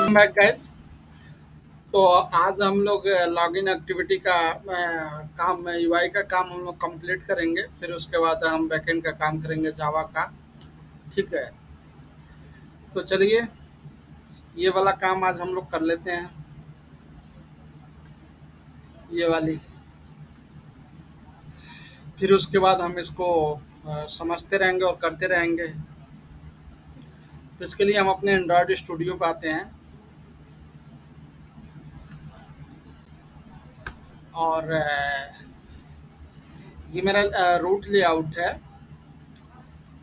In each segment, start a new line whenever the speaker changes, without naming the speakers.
Back guys. तो आज हम लोग लॉगिन एक्टिविटी का काम यूआई का काम हम लोग कंप्लीट करेंगे। फिर उसके बाद हम बैकएंड का काम करेंगे जावा का। ठीक है। तो चलिए ये वाला काम आज हम लोग कर लेते हैं। ये वाली फिर उसके बाद हम इसको समझते रहेंगे और करते रहेंगे। तो इसके लिए हम अपने एंड्रॉयड स्टूडियो पे आते हैं और ये मेरा रूट लेआउट है।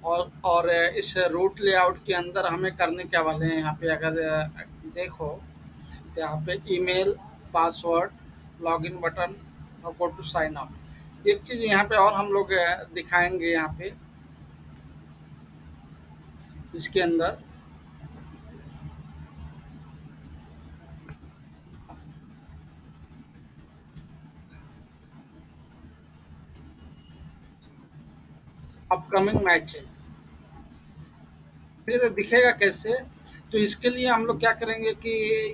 और इस रूट लेआउट के अंदर हमें करने क्या वाले हैं यहाँ पे अगर देखो तो यहाँ पे ईमेल, पासवर्ड, लॉगिन बटन और गो टू साइन अप। एक चीज़ यहाँ पे और हम लोग दिखाएंगे यहाँ पे इसके अंदर। अपकमिंग मैचेस ये तो दिखेगा कैसे। तो इसके लिए हम लोग क्या करेंगे कि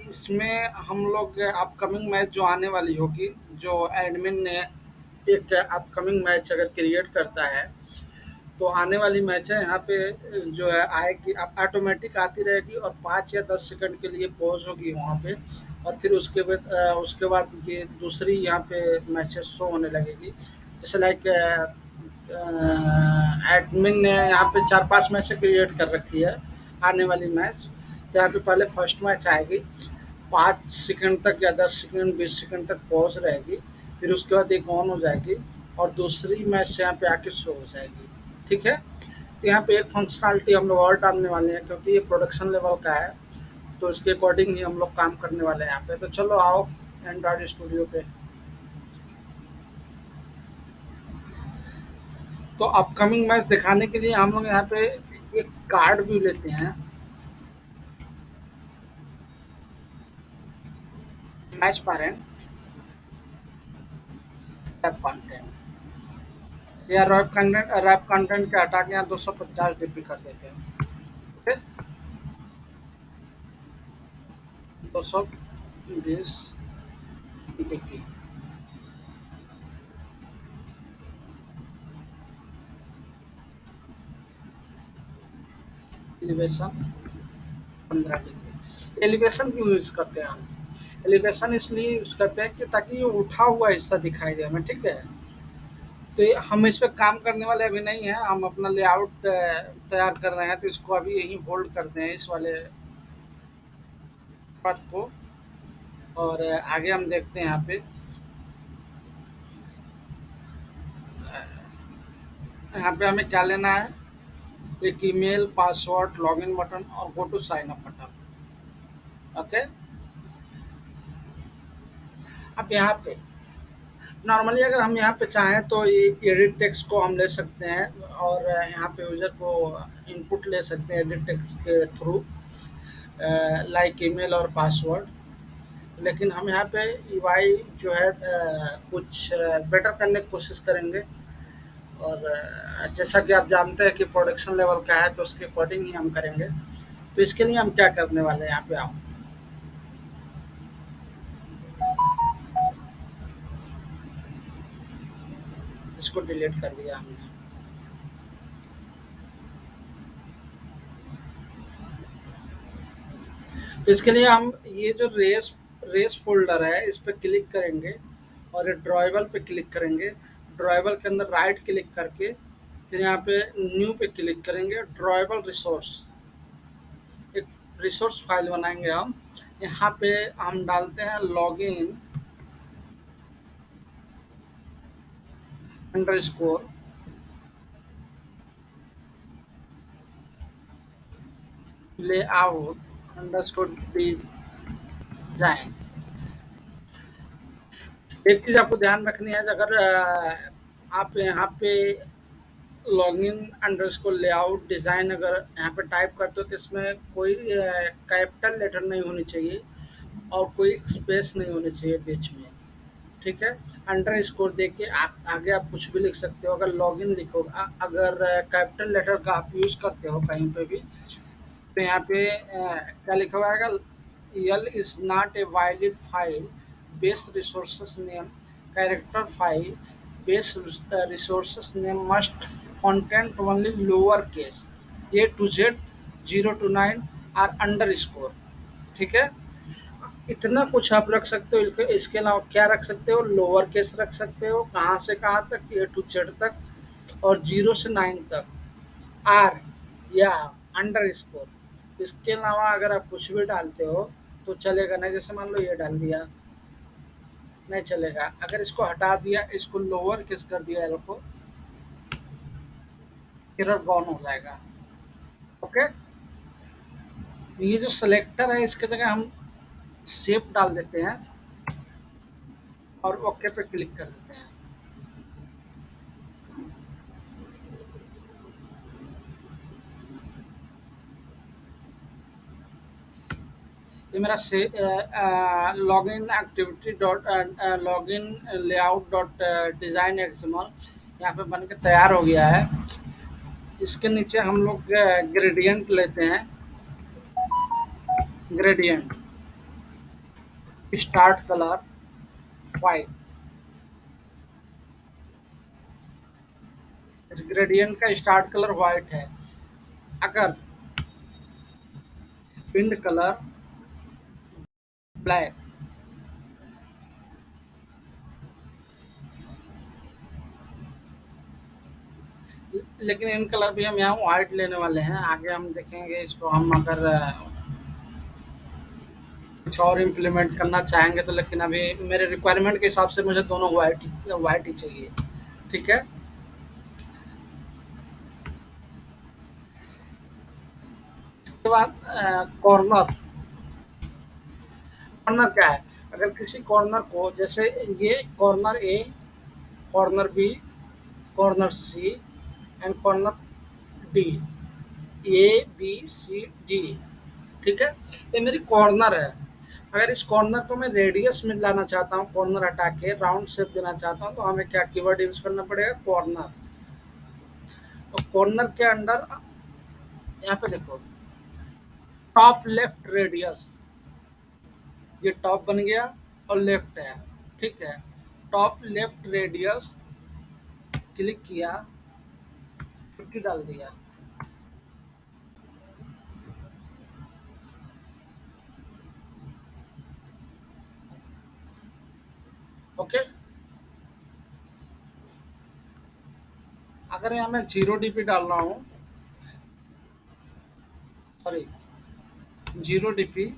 इसमें हम लोग अपकमिंग मैच जो आने वाली होगी, जो एडमिन ने एक अपकमिंग मैच अगर क्रिएट करता है तो आने वाली मैच है यहाँ पे जो है आएगी, अब ऑटोमेटिक आती रहेगी और 5 या 10 सेकंड के लिए पॉज होगी वहाँ पे। और फिर उसके बाद ये दूसरी यहाँ पे मैचेस शो होने लगेगी। जैसे लाइक एडमिन ने यहाँ पे 4-5 मैचें क्रिएट कर रखी है आने वाली मैच। तो यहाँ पे पहले फर्स्ट मैच आएगी, 5 सेकंड तक या 10 सेकंड 20 सेकंड तक पॉज रहेगी। फिर उसके बाद एक ऑन हो जाएगी और दूसरी मैच यहाँ पे आके शो हो जाएगी। ठीक है। तो यहाँ पे एक फंक्शनलिटी हम लोग और डालने वाले हैं क्योंकि ये प्रोडक्शन लेवल का है। तो इसके अकॉर्डिंग ही हम लोग काम करने वाले हैं यहाँ पे। तो चलो आओ एंड्रॉइड स्टूडियो पे। तो अपकमिंग मैच दिखाने के लिए हम लोग यहाँ पे एक कार्ड व्यू लेते हैं। मैच पैरेंट, रैप कंटेंट या रैप कंटेंट के हटा के यहाँ 250 डीपी कर देते हैं। ठीक है। 220 डीपी। Elevation 15 degree. एलिवेशन क्यों यूज करते हैं हम? एलिवेशन इसलिए यूज करते हैं कि ताकि ये उठा हुआ हिस्सा दिखाई दे हमें। ठीक है। तो हम इस पे काम करने वाले अभी नहीं है, हम अपना लेआउट तैयार कर रहे हैं। तो इसको अभी यहीं होल्ड करते हैं इस वाले पार्ट को। और आगे हम देखते हैं यहाँ पे। यहाँ पे हमें क्या लेना है, एक ईमेल, पासवर्ड, लॉगिन बटन और go to sign up button. Okay. अब यहाँ पे नॉर्मली अगर हम यहाँ पे चाहें तो ये एडिट टेक्स्ट को हम ले सकते हैं और यहाँ पे यूजर को इनपुट ले सकते हैं एडिट टेक्स्ट के थ्रू, लाइक ईमेल और पासवर्ड। लेकिन हम यहाँ पे यूआई जो है कुछ बेटर करने की कोशिश करेंगे। और जैसा कि आप जानते हैं कि प्रोडक्शन लेवल का है तो उसके अकॉर्डिंग ही हम करेंगे। तो इसके लिए हम क्या करने वाले हैं, यहाँ पे आओ। इसको डिलीट कर दिया हमने। तो इसके लिए हम ये जो रेस रेस फ़ोल्डर है इस पे क्लिक करेंगे और ये ड्रॉएबल पे क्लिक करेंगे। ड्रॉएबल के अंदर राइट क्लिक करके फिर यहाँ पे न्यू पे क्लिक करेंगे। ड्रॉएबल रिसोर्स, एक रिसोर्स फाइल बनाएंगे हम। यहाँ पे हम डालते हैं login underscore layout underscore design. एक चीज़ आपको ध्यान रखनी है, अगर आप यहाँ पे लॉगिन अंडरस्कोर लेआउट डिज़ाइन अगर यहाँ पे टाइप करते हो तो इसमें कोई कैपिटल लेटर नहीं होनी चाहिए और कोई स्पेस नहीं होनी चाहिए बीच में। ठीक है। अंडर स्कोर दे के आप आगे आप कुछ भी लिख सकते हो। अगर लॉगिन लिखो, अगर कैपिटल लेटर का आप यूज़ करते हो कहीं पे भी तो यहाँ पे क्या लिखा हुआ आएगा, EL is not a valid file. Base resources name, character file, base resources name must contain only lowercase A to Z, 0 to 9 और underscore. ठीक है, इतना कुछ आप रख सकते हो। इसके अलावा क्या रख सकते हो, लोअर केस रख सकते हो, कहाँ से कहाँ तक, ए टू जेड तक, और 0 से 9 तक, आर या अंडर स्कोर। इसके अलावा अगर आप कुछ भी डालते हो तो चलेगा नहीं। जैसे मान लो ये डाल दिया, नहीं चलेगा। अगर इसको हटा दिया, इसको लोअर केस कर दिया एल को, एरर गॉन हो जाएगा। ओके, ये जो सिलेक्टर है इसके जगह हम शेप डाल देते हैं और ओके पे क्लिक कर देते हैं। ये मेरा से login activity dot login layout dot design XML यहाँ पे बन के तैयार हो गया है। इसके नीचे हम लोग ग्रेडियंट लेते हैं। Gradient start colour white. इस ग्रेडियंट का स्टार्ट कलर वाइट है। अगर पिंड कलर ब्लैक, लेकिन इन कलर भी हम यहाँ वाइट लेने वाले हैं। आगे हम देखेंगे इसको, हम अगर कुछ और इम्प्लीमेंट करना चाहेंगे तो, लेकिन अभी मेरे रिक्वायरमेंट के हिसाब से मुझे दोनों वाइट वाइट ही चाहिए। ठीक है, उसके बाद कॉर्नर। कॉर्नर क्या है, अगर किसी कॉर्नर को, जैसे ये corner A, corner B, corner C and corner D, A B C D, ठीक है, ये मेरी कॉर्नर है। अगर इस कॉर्नर को मैं रेडियस में लाना चाहता हूँ, कॉर्नर हटा के राउंड शेप देना चाहता हूँ, तो हमें क्या कीवर्ड यूज करना पड़ेगा, कॉर्नर। और कॉर्नर के अंडर यहाँ पे देखो, टॉप लेफ्ट रेडियस, ये टॉप बन गया और लेफ्ट है। ठीक है, टॉप लेफ्ट रेडियस क्लिक किया, 50 डाल दिया। ओके, अगर यहाँ मैं 0 DP डाल रहा हूँ, सॉरी 0 DP,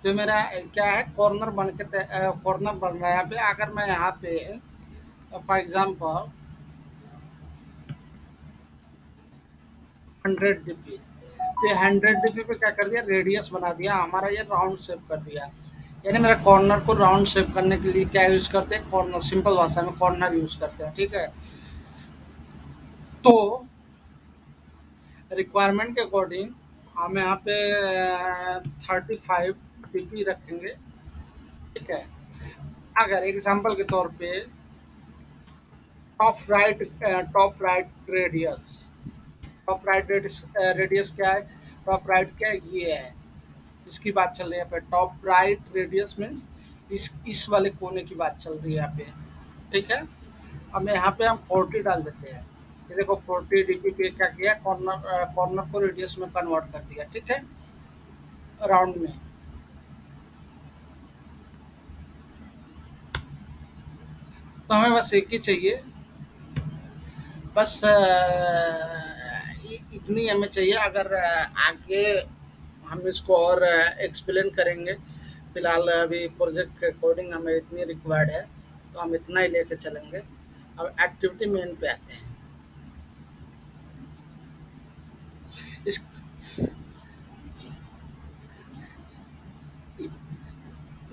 जो मेरा क्या है, कॉर्नर बन के कॉर्नर बन रहा है यहाँ पे। अगर मैं यहाँ पे फॉर एग्जांपल 100 DP, तो 100 DP पे क्या कर दिया, रेडियस बना दिया हमारा, ये राउंड शेप कर दिया। यानी मेरा कॉर्नर को राउंड शेप करने के लिए क्या यूज करते हैं, कॉर्नर, सिंपल भाषा में कॉर्नर यूज करते हैं। ठीक है, तो रिक्वायरमेंट के अकॉर्डिंग हम यहाँ पे 35 DP रखेंगे। ठीक है, अगर एग्जांपल के तौर पे top right radius, top right radius, radius क्या है, टॉप राइट क्या है, ये है, इसकी बात चल रही है यहाँ पे। टॉप राइट रेडियस मीन्स इस वाले कोने की बात चल रही है यहाँ पे। ठीक है, अब यहाँ पे हम 40 डाल देते हैं। ये देखो 40 DP पे क्या किया, कॉर्नर कॉर्नर को रेडियस में कन्वर्ट कर दिया। ठीक है, राउंड में। तो हमें बस एक ही चाहिए, बस इतनी हमें चाहिए। अगर आगे हम इसको और एक्सप्लेन करेंगे, फिलहाल अभी प्रोजेक्ट के अकॉर्डिंग हमें इतनी रिक्वायर्ड है, तो हम इतना ही लेके चलेंगे। अब एक्टिविटी मेन पे आते हैं। इस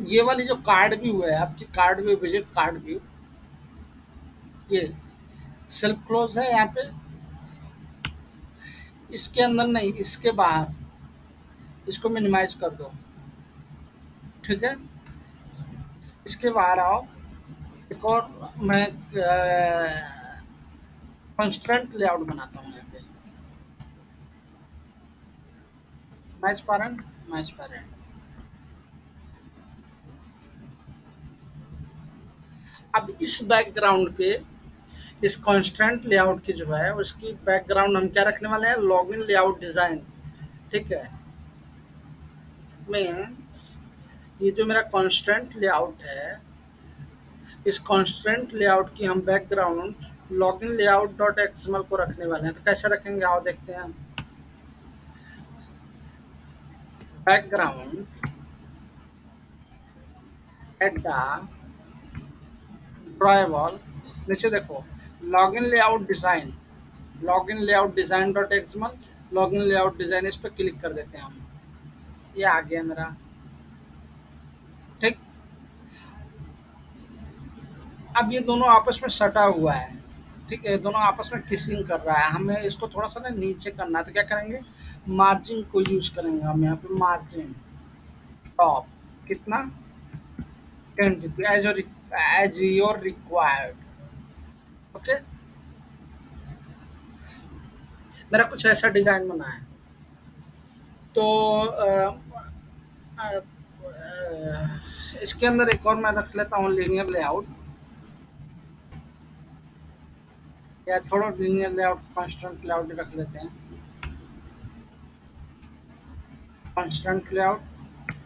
ये वाली जो कार्ड व्यू है आपकी, card view, visit card view, ये सेल्फ क्लोज है यहाँ पे, इसके अंदर नहीं, इसके बाहर, इसको मिनिमाइज कर दो। ठीक है, इसके बाहर आओ। एक और मैं कंस्ट्रेंट लेआउट बनाता हूँ यहाँ पे, मैच पैरेंट, मैच पैरेंट। अब इस बैकग्राउंड पे, इस कंस्ट्रेंट लेआउट की जो है उसकी बैकग्राउंड हम क्या रखने वाले हैं, लॉगिन लेआउट डिजाइन। ठीक है, मीन्स ये जो मेरा कंस्ट्रेंट लेआउट है, इस कंस्ट्रेंट लेआउट की हम background login layout dot XML को रखने वाले हैं। तो कैसे रखेंगे आओ देखते हैं। बैकग्राउंड एडा ड्राइवल, नीचे देखो, login layout design, login layout design dot XML, login layout design, इस पर क्लिक कर देते हैं हम। ये आ गया मेरा। ठीक, अब ये दोनों आपस में सटा हुआ है। ठीक है, दोनों आपस में किसिंग कर रहा है, हमें इसको थोड़ा सा ना नीचे करना है। तो क्या करेंगे, मार्जिन को यूज करेंगे हम यहाँ पे, मार्जिन टॉप कितना, 10 dp as your required. Okay, मेरा कुछ ऐसा डिजाइन बना है। तो अ, इसके अंदर एक और मैं रख लेता हूँ, लीनियर लेआउट, या छोड़ो लीनियर लेआउट, कॉन्स्टेंट लेआउट रख लेते हैं। Constant layout,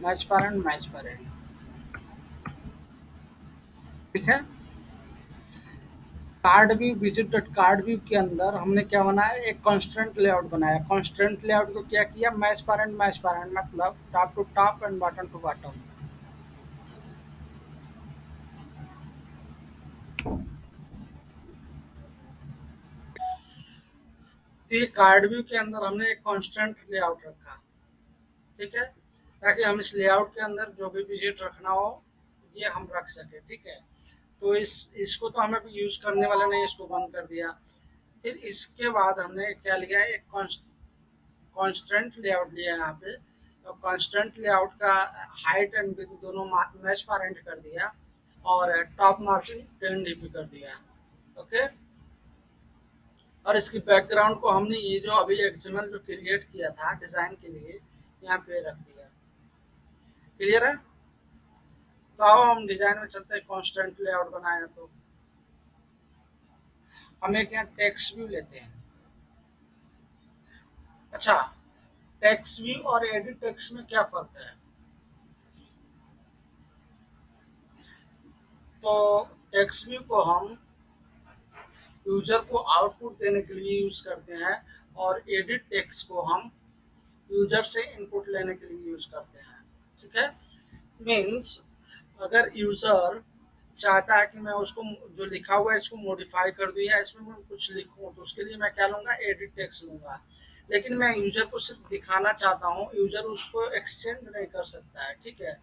match parent. ठीक है, card view, visit dot card view के अंदर हमने क्या बनाया, एक कॉन्स्टेंट लेआउट बनाया। कॉन्स्टेंट लेआउट को क्या किया, मैच पैरेंट मतलब top to top and bottom to bottom. तो ये कार्ड व्यू के अंदर हमने एक कॉन्स्टेंट लेआउट रखा। ठीक है, ताकि हम इस लेआउट के अंदर जो भी विजिट रखना हो ये हम रख सके। ठीक है, तो इसको तो हमें यूज करने वाला नहीं, इसको बंद कर दिया। फिर इसके बाद हमने क्या लिया, एक कांस्टेंट लेआउट लिया यहाँ पे। और कांस्टेंट लेआउट का हाइट एंड विड्थ दोनों मैच फॉरेंट कर दिया, और टॉप मार्जिन 10 dp कर दिया। ओके, और इसकी बैकग्राउंड को हमने ये जो अभी एक्सएमएल जो क्रिएट किया था डिजाइन के लिए, यहाँ पे रख दिया। क्लियर है, तो आओ हम डिजाइन में चलते हैं। कांस्टेंट लेआउट बनाया तो हम एक यहाँ टेक्स्ट व्यू लेते हैं। अच्छा, टेक्स्ट व्यू और एडिट टेक्स्ट में क्या फर्क है। तो टेक्स्ट व्यू को हम यूजर को आउटपुट देने के लिए यूज करते हैं, और एडिट टेक्स्ट को हम यूजर से इनपुट लेने के लिए यूज करते हैं। ठीक है, मीन्स अगर यूजर चाहता है कि मैं उसको जो लिखा हुआ है इसको मॉडिफाई कर दूं, या इसमें मैं कुछ लिखूं, तो उसके लिए मैं क्या लूंगा, एडिट टेक्स्ट लूंगा। लेकिन मैं यूजर को सिर्फ दिखाना चाहता हूँ, यूजर उसको एक्सचेंज नहीं कर सकता है। ठीक है,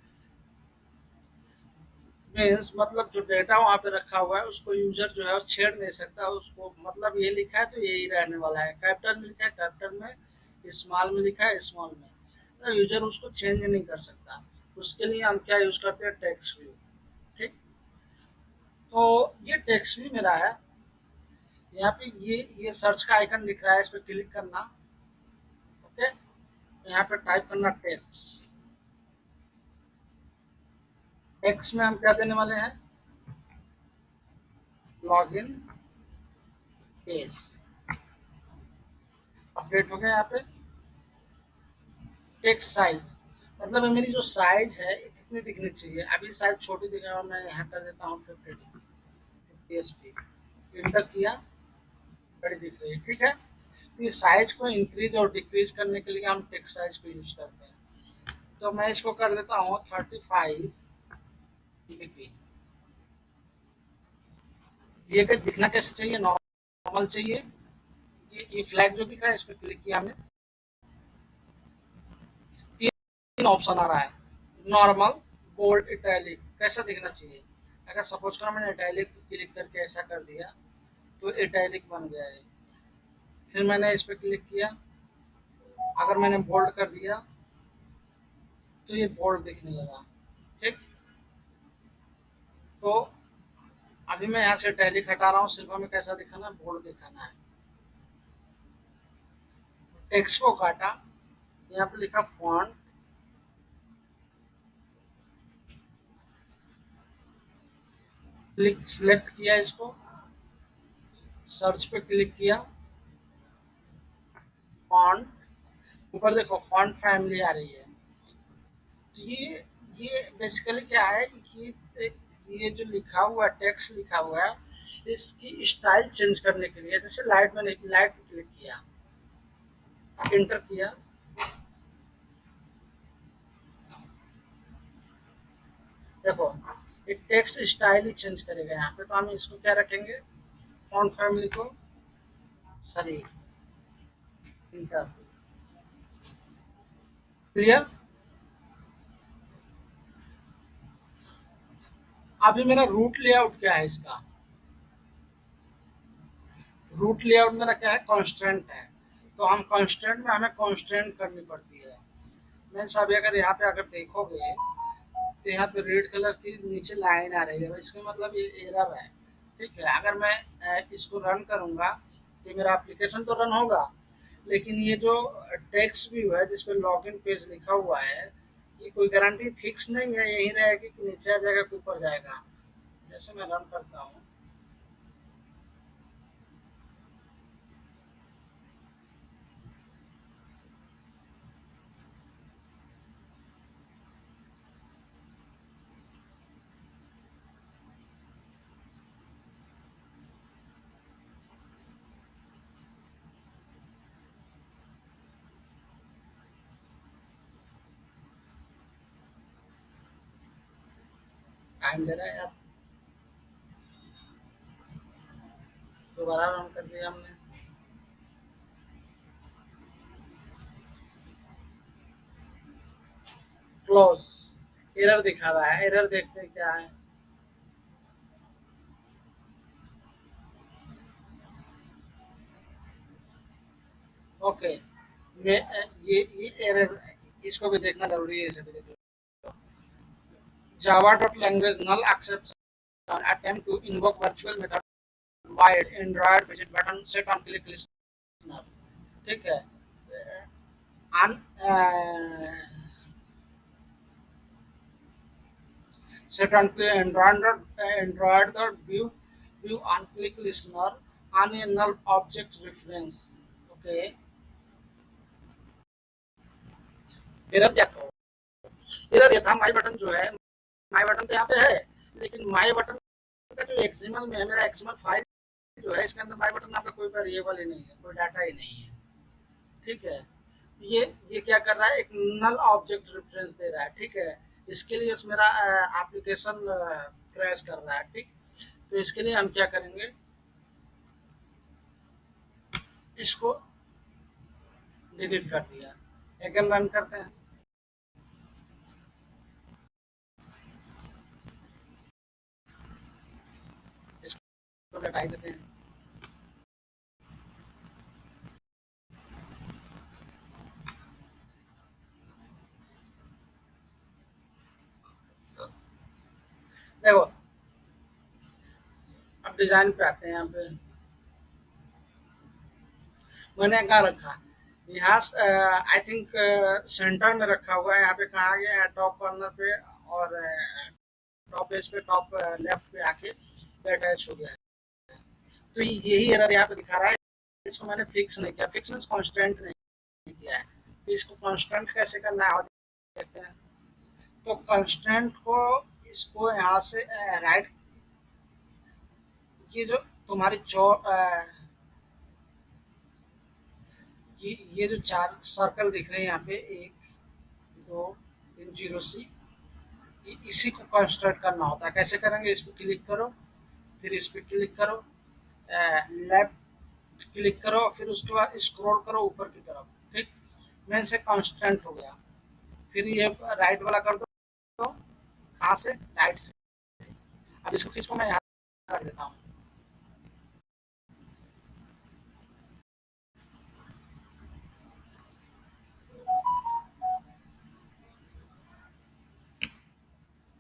मीन्स मतलब जो डेटा वहाँ पे रखा हुआ है उसको यूजर जो है वो छेड़ नहीं सकता। उसको मतलब ये लिखा है तो यही रहने वाला है, कैपिटल में लिखा है कैपिटल में, स्मॉल में लिखा है स्मॉल में, तो यूजर उसको चेंज नहीं कर सकता। उसके लिए हम क्या यूज करते हैं, टेक्स्ट व्यू। ठीक, तो ये टेक्स्ट व्यू मेरा है। यहाँ पे ये सर्च का आइकन दिख रहा है, इस पर क्लिक करना। ओके, यहाँ पे टाइप करना टेक्स्ट। टेक्स्ट में हम क्या देने वाले हैं, लॉगिन पेज। अपडेट हो गया यहाँ पे। टेक्स्ट साइज मतलब मेरी जो साइज है ये कितनी दिखनी चाहिए। अभी साइज छोटी दिख रहा है, मैं यहाँ कर देता हूँ 50 इंटर किया, बड़ी दिख रही है। ठीक है, तो ये साइज को इंक्रीज और डिक्रीज करने के लिए हम टेक्स्ट साइज को यूज करते हैं। तो मैं इसको कर देता हूँ 35 dp। ये कि दिखना कैसे चाहिए, नॉर्मल चाहिए। ये फ्लैग जो दिख रहा है इस पर क्लिक किया हमने, तीन ऑप्शन आ रहा है, नॉर्मल, बोल्ड, इटैलिक, कैसा दिखना चाहिए। अगर सपोज करो मैंने इटैलिक क्लिक करके ऐसा कर दिया तो इटैलिक बन गया है। फिर मैंने इस पर क्लिक किया, अगर मैंने बोल्ड कर दिया तो ये बोल्ड दिखने लगा। ठीक, तो अभी मैं यहाँ से इटैलिक हटा रहा हूँ, सिर्फ हमें कैसा दिखाना है, बोल्ड दिखाना है। टेक्स्ट को काटा, यहाँ पे लिखा फॉन्ट, क्लिक सिलेक्ट किया इसको, सर्च पे क्लिक किया, फॉन्ट, ऊपर देखो फॉन्ट फैमिली आ रही है। तो ये बेसिकली क्या है कि ये जो लिखा हुआ है, टेक्स्ट लिखा हुआ है, इसकी स्टाइल चेंज करने के लिए, जैसे लाइट में लाइट पे क्लिक किया, इंटर किया, देखो ये टेक्स्ट स्टाइल ही चेंज करेगा यहाँ पे। तो हम इसको क्या रखेंगे, फॉन्ट फैमिली को सॉरी इंटर, क्लियर। अभी मेरा रूट लेआउट क्या है इसका, रूट लेआउट मेरा क्या है, कॉन्स्टेंट है। तो हम कॉन्स्टेंट में हमें कॉन्स्टेंट करनी पड़ती है। मैं अभी अगर यहाँ पे अगर देखोगे तो यहाँ पे रेड कलर की नीचे लाइन आ रही है, भाई इसका मतलब ये एरर है। ठीक है, अगर मैं इसको रन करूँगा तो मेरा एप्लीकेशन तो रन होगा, लेकिन ये जो टेक्स्ट व्यू है जिस पे लॉगिन पेज लिखा हुआ है, ये कोई गारंटी फिक्स नहीं है, यही रहेगी कि नीचे आ जाएगा कि ऊपर जाएगा। जैसे मैं रन करता हूँ, टाइम ले रहा है यार, दोबारा रन कर दिया हमने। क्लोज, एरर दिखा रहा है, एरर देखते हैं क्या है। ओके, मैं ये एरर, इसको भी देखना जरूरी है, इसे भी देख लो। java.language null accepts an attempt to invoke virtual method wide Android widget button set on click listener। ठीक है, अन set on click Android.view view on click listener on a null object reference। Okay, error क्या था, error ये था माई button जो है, माई button तो यहाँ पे है, लेकिन माई बटन का जो एक्सएमएल में है, मेरा एक्सएमएल फाइल जो है, इसके अंदर माई बटन नाम का कोई वेरिएबल ही नहीं है, कोई डाटा ही नहीं है। ठीक है, ये क्या कर रहा है, एक नल ऑब्जेक्ट रेफरेंस दे रहा है। ठीक है, इसके लिए मेरा एप्लीकेशन क्रैश कर रहा है। ठीक, तो इसके लिए हम क्या करेंगे, इसको डिलीट कर दिया, अगेन रन करते हैं, इसको हटाई देते हैं। देखो, अब डिजाइन पे आते हैं, यहाँ पे मैंने कहाँ रखा, यहाँ आई थिंक सेंटर में रखा हुआ है। यहाँ पे कहाँ गया है, टॉप कॉर्नर पे, और टॉप पेज पे, टॉप लेफ्ट पे आके अटैच हो गया है। तो यही एरर यहाँ पे दिखा रहा है, इसको मैंने फिक्स नहीं किया, फिक्स मीन्स कांस्टेंट नहीं किया है। तो इसको कांस्टेंट कैसे करना है, और देखते हैं। तो कांस्टेंट को, इसको यहाँ से राइट, ये जो तुम्हारी ये जो चार सर्कल दिख रहे हैं यहाँ पे, एक दो तीन, जीरो सी, इसी को कंस्ट्रक्ट करना होता है। कैसे करेंगे, इस पर क्लिक करो, फिर इस पर क्लिक करो, लेफ्ट क्लिक करो, फिर उसके बाद स्क्रॉल करो ऊपर की तरफ। ठीक, मैं से कांस्टेंट हो गया, फिर ये राइट वाला कर दो, कहाँ से, राइट से। अब इसको खींच को मैं यहाँ कर देता हूँ।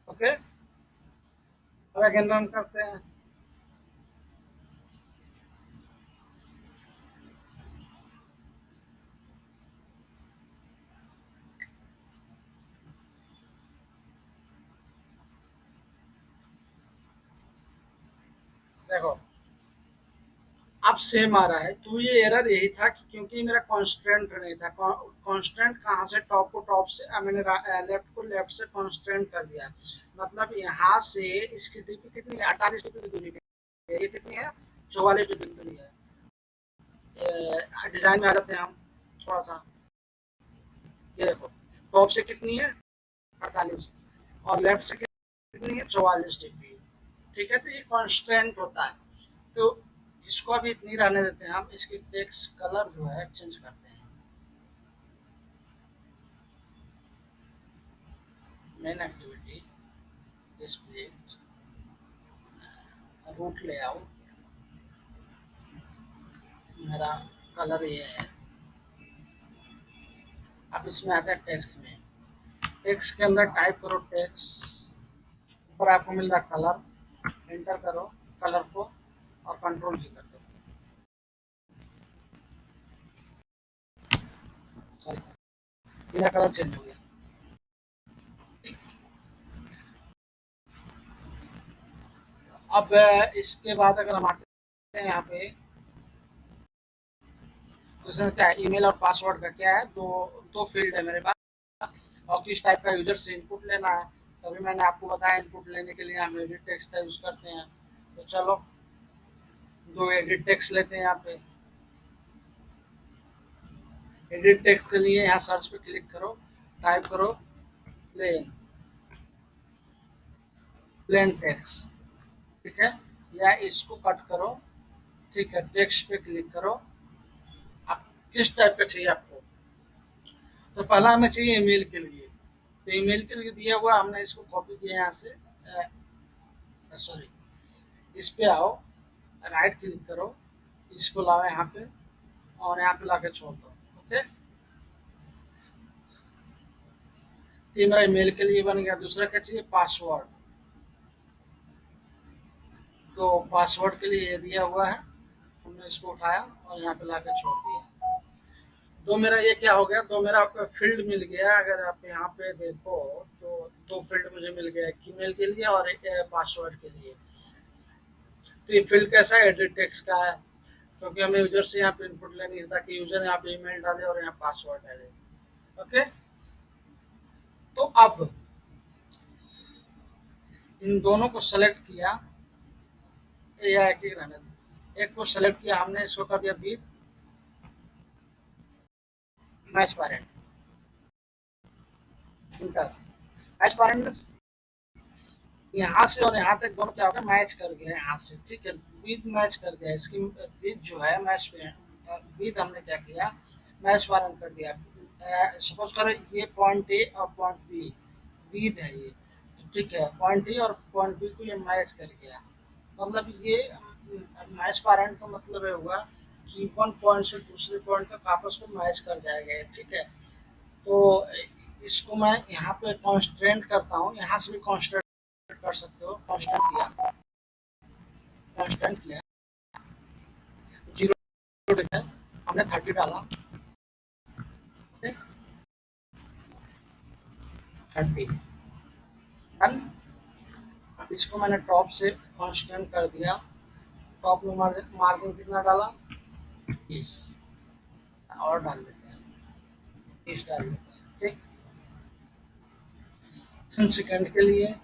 ओके, अब अगेन रन करते हैं। देखो अब सेम आ रहा है, तो ये एरर यही था कि क्योंकि मेरा कांस्टेंट नहीं था। कांस्टेंट कहाँ से, टॉप को टॉप से मैंने लेफ्ट को लेफ्ट से कांस्टेंट कर दिया। मतलब यहाँ से इसकी डीपी कितनी है, 48 डीपी की दूरी पे है। ये कितनी है, 44 डीपी की दूरी है। डिजाइन में आ जाते हैं हम थोड़ा सा। ये देखो टॉप से कितनी है, 48, और लेफ्ट से कितनी है, 44 डिग्री। ठीक है, तो ये कांस्टेंट होता है। तो इसको अभी इतनी रहने देते हैं, हम इसकी टेक्स्ट कलर जो है चेंज करते हैं। Main activity, display, root layout, मेरा कलर ये है। अब इसमें आता है टेक्स्ट में। टेक्स्ट के अंदर टाइप करो टेक्स्ट, ऊपर आपको मिल रहा कलर, एंटर करो कलर को और कंट्रोल जी कर दो। सॉरी, मेरा कलर चेंज हो गया। अब इसके बाद अगर हम आते हैं यहाँ पे, तो इसमें क्या है, ईमेल और पासवर्ड का क्या है, दो दो फील्ड है मेरे पास, और किस टाइप का यूजर से इनपुट लेना है। तभी मैंने आपको बताया इनपुट लेने के लिए हम एडिट टेक्स्ट का यूज़ करते हैं। तो चलो दो एडिट टेक्स्ट लेते हैं यहाँ पे। एडिट टेक्स्ट के लिए यहाँ सर्च पे क्लिक करो, टाइप करो प्लेन, प्लेन टेक्स्ट। ठीक है, या इसको कट करो। ठीक है, टेक्स्ट पे क्लिक करो। आप किस टाइप का चाहिए आपको, तो पहला हमें चाहिए ईमेल के लिए। तो ईमेल के लिए दिया हुआ हमने इसको कॉपी किया यहाँ से। सॉरी, इस पे आओ, राइट क्लिक करो, इसको लाओ यहाँ पे और यहाँ पे लाके छोड़ दो। ओके, तो ये मेरा ईमेल के लिए बन गया। दूसरा क्या चाहिए, पासवर्ड। तो पासवर्ड के लिए ये दिया हुआ है, हमने इसको उठाया और यहाँ पे लाके छोड़ दिया। दो मेरा ये क्या हो गया, दो मेरा आपका फील्ड मिल गया। अगर आप यहाँ पे देखो तो दो फील्ड मुझे मिल गया, एक ईमेल के लिए और एक पासवर्ड के लिए। तो ये फील्ड कैसा है, एडिट टेक्स्ट का है, क्योंकि हमें यूजर से यहाँ पे इनपुट लेनी है ताकि यूजर यहाँ पे ईमेल डाले और यहाँ पासवर्ड डाले। ओके, तो अब इन दोनों को सेलेक्ट किया, या एक ही रहने दो। एक को सेलेक्ट किया हमने, इसको कर दिया with match parent, inter. Match parent यहाँ से और यहाँ तक दोनों क्या हो गया, मैच कर गया यहाँ से। ठीक है, विद मैच कर गया। इसकी विद जो है मैच पे, विद हमने क्या किया, मैच वारन कर दिया। सपोज करो ये पॉइंट ए और पॉइंट बी विद है ये, तो ठीक है, पॉइंट ए और पॉइंट बी को ये मैच कर गया। मतलब ये मैच पैरेंट का मतलब है हुआ कि वन पॉइंट से दूसरे पॉइंट तक आपस में मैच कर जाएगा। ठीक है, तो इसको मैं यहाँ पे कॉन्स्टेंट करता हूँ, यहाँ से भी कॉन्स्टेंट कर सकते हो। कांस्टेंट किया, कांस्टेंट किया, जीरो है, हमने 30 डाला। 30 डन। अब इसको मैंने टॉप से कांस्टेंट कर दिया। टॉप में मार्जिन कितना डाला, 20, और डाल देते हैं, 20 डाल देते हैं। ठीक, सेकंड के लिए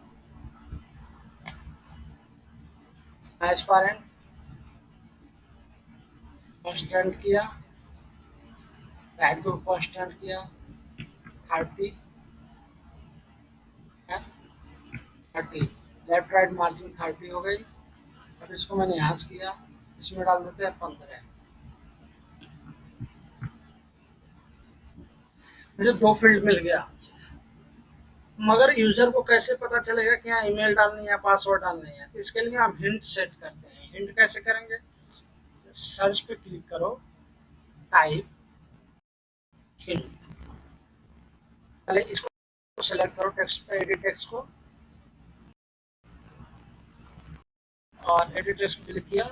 मैच पैरेंट कांस्टेंट किया, राइट को कांस्टेंट किया, 30 है, 30, लेफ्ट राइट मार्जिन 30 हो गई। अब इसको मैंने यहाँ से किया, इसमें डाल देते हैं 15। मुझे दो फील्ड मिल गया, मगर यूजर को कैसे पता चलेगा कि यहाँ ईमेल डालनी है, पासवर्ड डालनी है। तो इसके लिए हम हिंट सेट करते हैं। हिंट कैसे करेंगे, सर्च पे क्लिक करो, टाइप हिंट, पहले इसको सेलेक्ट करो, टेक्स्ट पे एडिट टेक्स्ट को, और एडिट टेक्स्ट पे क्लिक किया,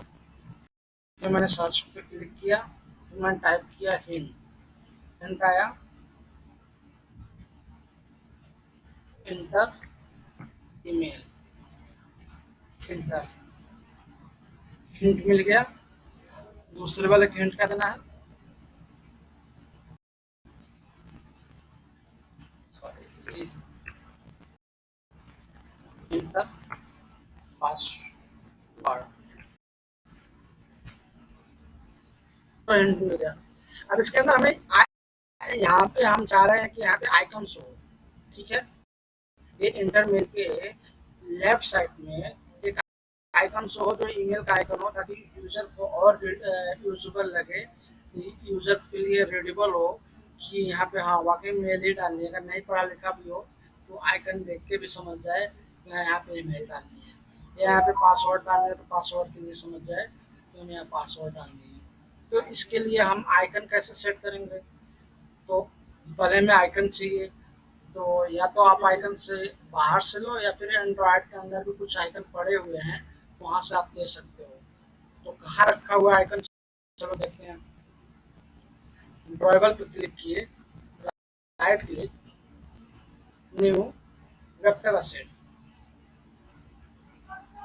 फिर मैंने सर्च पे क्लिक किया, फिर मैंने टाइप किया हिंट। हिंट आया, इंटर ईमेल, इंटर। हिंट मिल गया। दूसरे वाले को हिंट क्या देना है? Sorry, inter password. तो हिंट मिल गया। अब इसके अंदर हमें यहाँ पे हम चाह रहे हैं कि यहाँ पे आइकन शो हो। ठीक है, ये इंटरमेल के लेफ्ट साइड में एक आइकन शो हो जो ईमेल का आइकन हो, ताकि यूजर को और यूजबल लगे, यूजर के लिए रीडेबल हो कि यहाँ पे हाँ वाकई मेल ही डालनी है। अगर नहीं पढ़ा लिखा भी हो तो आइकन देख के भी समझ जाए कि हाँ, यहाँ पे मेल डालनी है, या यहाँ पे पासवर्ड डालना है तो पासवर्ड के लिए समझ जाए कि हमें यहाँ पासवर्ड डालनी है। तो इसके लिए हम आइकन कैसे सेट करेंगे? तो पहले में आइकन चाहिए। तो या तो आप आइकन से बाहर से लो, या फिर एंड्रॉयड के अंदर भी कुछ आइकन पड़े हुए हैं, वहां से आप ले सकते हो। तो कहाँ रखा हुआ आइकन, चलो देखते हैं। ड्रॉएबल पे क्लिक किए, right click, new, vector asset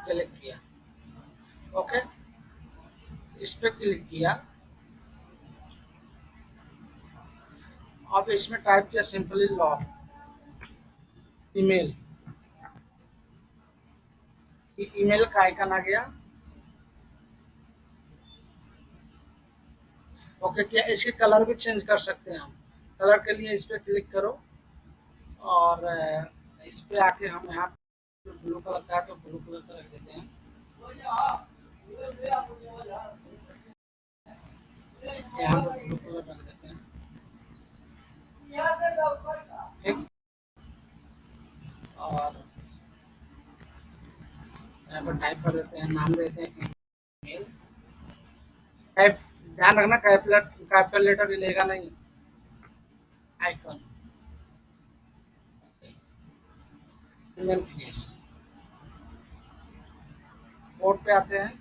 click किया। ओके, इस पे क्लिक किया। अब इसमें टाइप किया सिंपली लॉग ईमेल। ईमेल का आइकन आ गया। ओके, क्या इसके कलर भी चेंज कर सकते हैं हम? कलर के लिए इस पे क्लिक करो, और इस पे आके हम यहाँ ब्लू कलर का है तो ब्लू कलर का रख देते हैं। यहाँ पे ब्लू कलर रख देते हैं। ठीक, और यहाँ पर टाइप कर देते हैं, नाम देते हैं ईमेल। टाइप, ध्यान रखना कैपिटल लेटर लेगा नहीं। Icon, engine finish. बोर्ड पे आते हैं,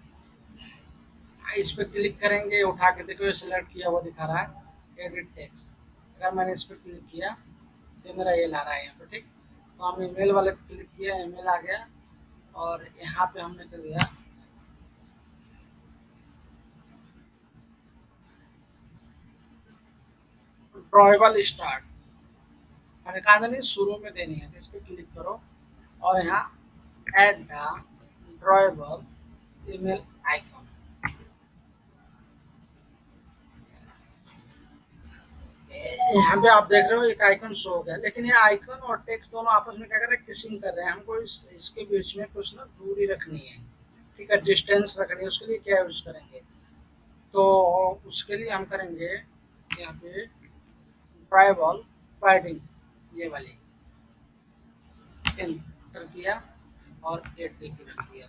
इस पे क्लिक करेंगे, उठा के देखो ये सिलेक्ट किया हुआ दिखा रहा है एडिट टेक्स्ट। अगर मैंने इस पे क्लिक किया तो मेरा ये ला रहा है यहाँ पे। ठीक, तो हम ईमेल वाले पे क्लिक किया, ईमेल आ गया, और यहाँ पे हमने कर दिया ड्रॉएबल स्टार्ट। हमें कहा था नहीं शुरू में देनी है, तो इस पे क्लिक करो, और यहाँ add the drawable email icon. यहाँ पे आप देख रहे हो एक आइकन शो हो गया, लेकिन ये आइकन और टेक्स्ट दोनों आपस में क्या कर रहे हैं, किसिंग कर रहे हैं। हमको इसके बीच में कुछ ना दूरी रखनी है। ठीक है, डिस्टेंस रखनी है। उसके लिए क्या यूज करेंगे? तो उसके लिए हम करेंगे यहाँ पे ट्राइबल पैडिंग, ये वाली एंटर किया, और 8 DB रख दिया।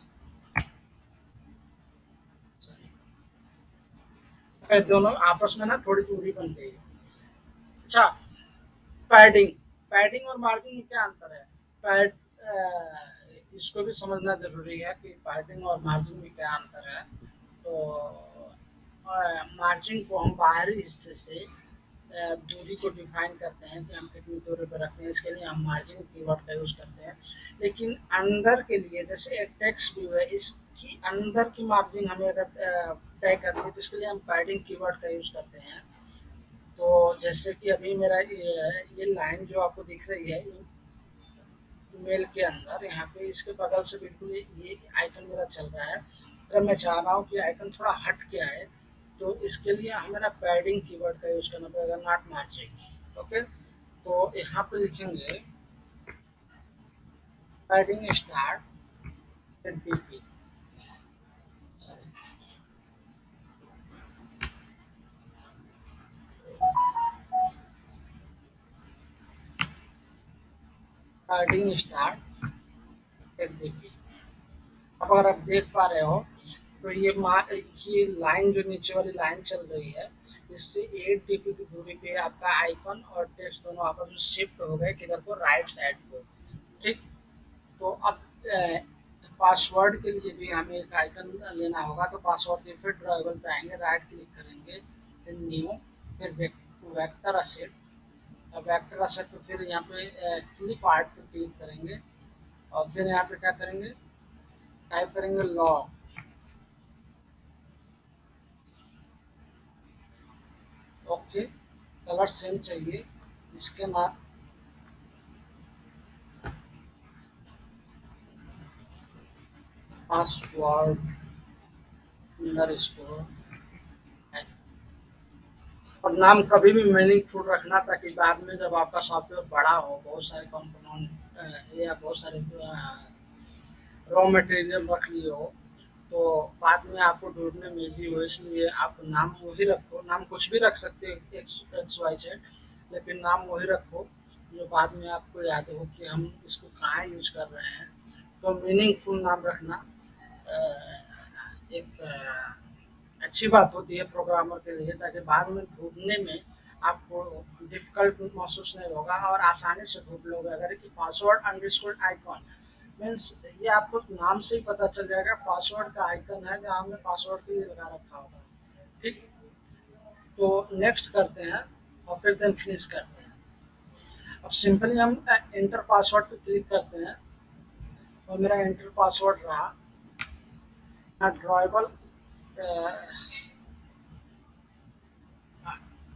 दोनों आपस में ना थोड़ी दूरी बन गई। अच्छा, पैडिंग, पैडिंग और मार्जिन में क्या अंतर है? पैड इसको भी समझना जरूरी है कि पैडिंग और मार्जिन में क्या अंतर है। तो मार्जिन को हम बाहरी हिस्से से दूरी को डिफाइन करते हैं कि हम कितनी दूरी पर रखते हैं, इसके लिए हम मार्जिन कीवर्ड का यूज़ करते हैं। लेकिन अंदर के लिए, जैसे एक टेक्स्ट व्यू है, इसकी अंदर की मार्जिन हमें अगर तय करनी है, तो इसके लिए हम पैडिंग कीवर्ड का यूज़ करते हैं। तो जैसे कि अभी मेरा ये लाइन जो आपको दिख रही है ईमेल के अंदर, यहाँ पे इसके बगल से बिल्कुल ये आइकन मेरा चल रहा है। अगर मैं चाह रहा हूँ कि आइकन थोड़ा हट के आए, तो इसके लिए हमें ना पैडिंग कीवर्ड का यूज़ करना पड़ेगा, नॉट मार्जिन। ओके, तो यहाँ पे लिखेंगे padding start DP. Padding start DP. अब अगर आप देख पा रहे हो, तो ये लाइन जो नीचे वाली लाइन चल रही है, इससे 8 DB की दूरी पे आपका आइकन और टेक्स्ट दोनों आपस में शिफ्ट हो गए, किधर को, राइट साइड को। ठीक, तो अब पासवर्ड के लिए भी हमें एक आइकन लेना होगा। तो पासवर्ड के फिर ड्राइवर पे आएंगे, राइट क्लिक करेंगे, फिर न्यू, फिर वेक्टर असेट। वेक्टर असेट पे फिर यहाँ पे क्लिप आर्ट पे क्लिक करेंगे, और फिर यहाँ पे क्या करेंगे, टाइप करेंगे लॉग ओके, कलर सेम चाहिए। इसके ना पासवर्ड अंडर स्कोर, और नाम कभी भी मीनिंगफुल रखना ताकि बाद में जब आपका सॉफ्टवेयर बड़ा हो, बहुत सारे कंपोनेंट या बहुत सारे रॉ मटेरियल रख लिए हो, तो बाद में आपको ढूँढने में ईज़ी हो, इसलिए आप नाम वही रखो। नाम कुछ भी रख सकते हो, एक्स एक्स वाई ज़ेड, लेकिन नाम वही रखो जो बाद में आपको याद हो कि हम इसको कहाँ यूज़ कर रहे हैं। तो मीनिंगफुल नाम रखना एक अच्छी बात होती है प्रोग्रामर के लिए, ताकि बाद में ढूँढने में आपको डिफ़िकल्ट महसूस नहीं होगा और आसानी से ढूँढ लोगे। अगर कि पासवर्ड अंडरस्कोर आइकॉन मीन्स, ये आपको नाम से ही पता चल जाएगा, पासवर्ड का आइकन है जहाँ हमने पासवर्ड के लिए लगा रखा होगा। ठीक, तो नेक्स्ट करते हैं और फिर देन फिनिश करते हैं। अब सिंपली हम एंटर पासवर्ड पे क्लिक करते हैं और मेरा एंटर पासवर्ड रहा ड्रॉएबल।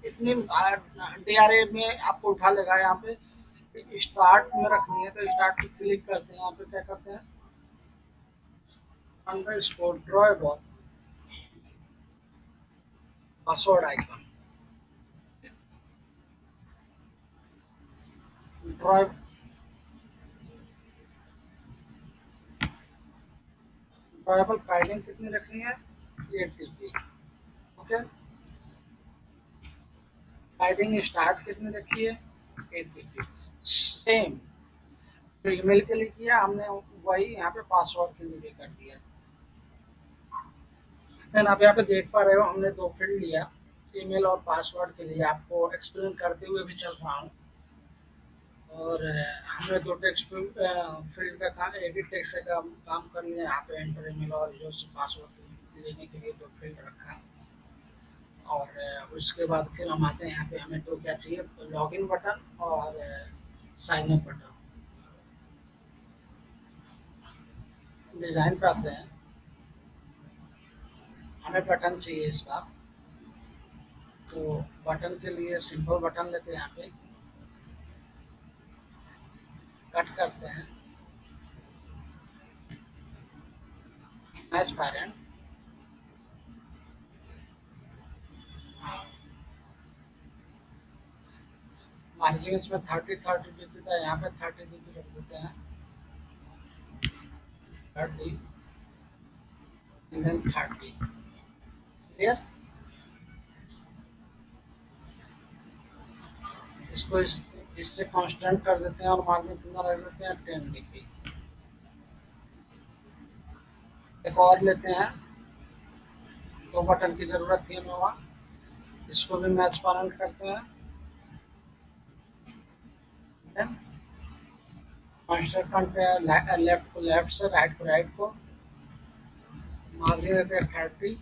इतनी डीआरए में आपको उठा लेगा। यहाँ पे स्टार्ट में रखनी है तो स्टार्ट पे क्लिक करते हैं। यहाँ पे क्या करते हैं, under score drawable password icon, draw drawable padding कितनी रखनी है, 8 dB। ओके, पैडिंग स्टार्ट कितनी रखी है, 8 dB। सेम जो ईमेल के लिए किया हमने, वही यहाँ पे पासवर्ड के लिए भी कर दिया। देन आप यहाँ पे देख पा रहे हो हमने दो फील्ड लिया, ईमेल और पासवर्ड के लिए। आपको एक्सप्लेन करते हुए भी चल रहा हूँ। और हमने दो टेक्स्ट फील्ड का काम, एडिट टेक्स्ट का काम कर लिया। यहाँ पे एंटर ईमेल और यूजर पासवर्ड लेने के लिए दो फील्ड रखा। और उसके बाद फिर हम आते हैं यहाँ पे, हमें तो क्या चाहिए, लॉगिन बटन और साइन अप बटन। डिज़ाइन पे आते हैं, हमें बटन चाहिए इस बार। तो बटन के लिए सिंपल बटन लेते हैं, यहाँ पे कट करते हैं, मैच पैरेंट, मार्जिन इसमें 30 था, यहाँ पे 30 dB रख देते हैं, 30 एंड देन 30। क्लियर, इसको इससे कांस्टेंट कर देते हैं और मार्जिन कितना रख देते हैं, 10 dB। एक और लेते हैं, दो बटन की ज़रूरत थी हमें वहाँ, इसको भी मैच पैरेंट करते हैं। कांस्टेंट लेफ्ट को लेफ्ट से, राइट को राइट को, मार्जिन देते हैं 30,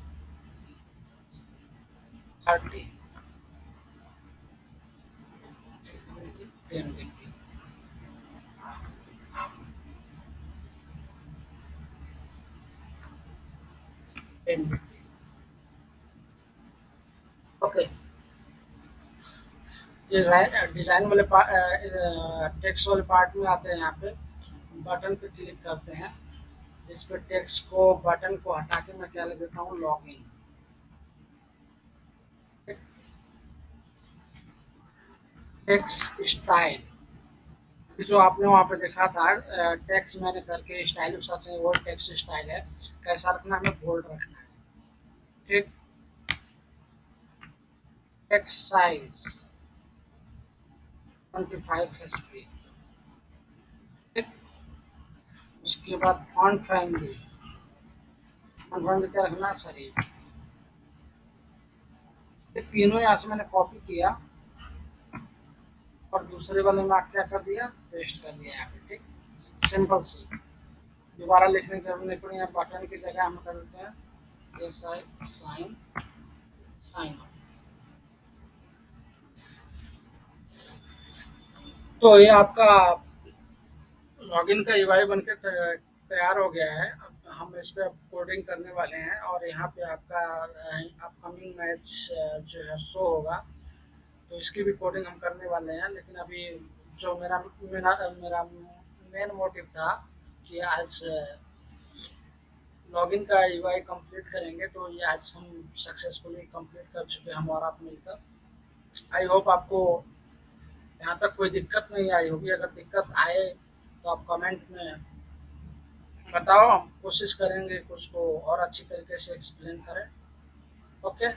30, 10 dB, 10 dB। Okay, design design वाले टेक्स्ट वाले पार्ट में आते हैं। यहाँ पे बटन पे क्लिक करते हैं, इस पे टेक्स्ट को, बटन को हटा के मैं क्या लिख देता हूँ, लॉगिन। टेक्स्ट स्टाइल, जो आपने वहाँ पे देखा था, टेक्स्ट मैंने करके स्टाइल उसका से, वो टेक्स्ट स्टाइल है। कैसा रखना है, हमें बोल्ड रखना है। ठीक, टेक्स्ट साइज 25 SP। ठीक, उसके बाद फॉन्ट फैमिली, फॉन्ट फैमिली क्या रखना है, शरीफ। ये तीनों यहाँ से मैंने कॉपी किया और दूसरे वाले में क्या कर दिया, पेस्ट कर दिया यहाँ पे। ठीक, सिंपल सी, दोबारा लिखने की जरूरत नहीं पड़ी। यहाँ बटन की जगह हम कर देते हैं S I sign, sign up. तो ये आपका लॉगिन का यूआई बनके तैयार हो गया है। अब हम इस पे कोडिंग करने वाले हैं और यहाँ पे आपका अपकमिंग मैच जो है शो होगा। तो इसकी भी कोडिंग हम करने वाले हैं। लेकिन अभी जो मेरा मेरा मेरा मेन मोटिव था कि आज लॉगिन का यूआई कंप्लीट करेंगे, तो ये आज हम सक्सेसफुली कंप्लीट कर चुके हैं हम और आप मिलकर। आई होप आपको यहाँ तक कोई दिक्कत नहीं आई होगी। अगर दिक्कत आए तो आप कमेंट में बताओ, हम कोशिश करेंगे कि उसको और अच्छी तरीके से एक्सप्लेन करें। Okay,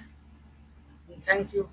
thank you.